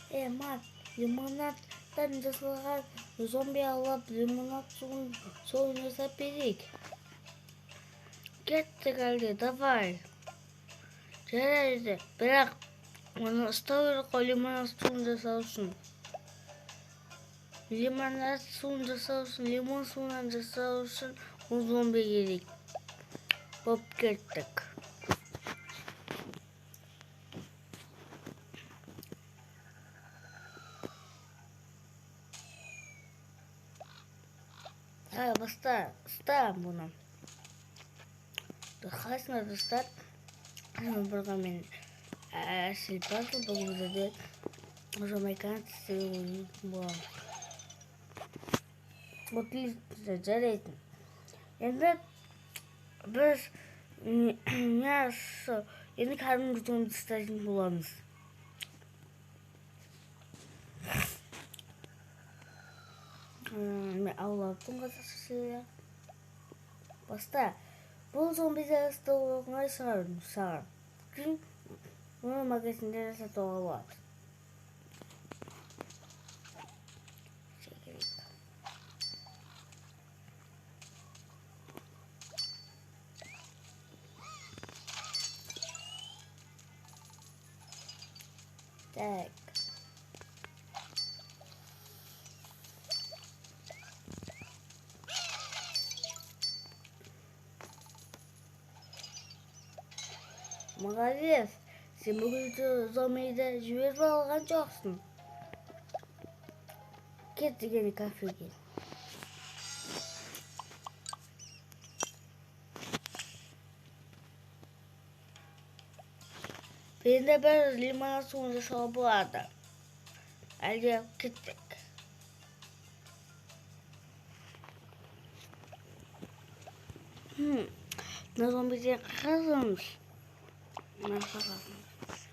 Мат, лимонадтан жасалған зомби алып, лимонад суын жасап берейік. Кеттік әлде, давай. Жарайды, бірақ оны ұстау керек қой лимонад суын жасау үшін. Лимонад суын жасау үшін, лимон суынан жасау үшін ол зомби керек. Боп кеттік. Баста бұны. Қасына достар. Бұрға мен әсіл пазыл бұл жерде жамайканы істеуін болады. Бұл жарайтын. Енді біз енді кәдімгі зомби ұстайтын боламыз. Мен аулаптың қазақшысыға. Баста, бұл зомбиді ұстау оңай саған. Оны магазинде сатуға болады. Так. Молодец, сен бүгін зомбиді жіберіп алған жоқсың. Кеттік енді кафеге. Енді бір лимонад суын жасауға болады. Әлде кеттік. Мына зомбиден қағазымыз. Мен қағазымыз.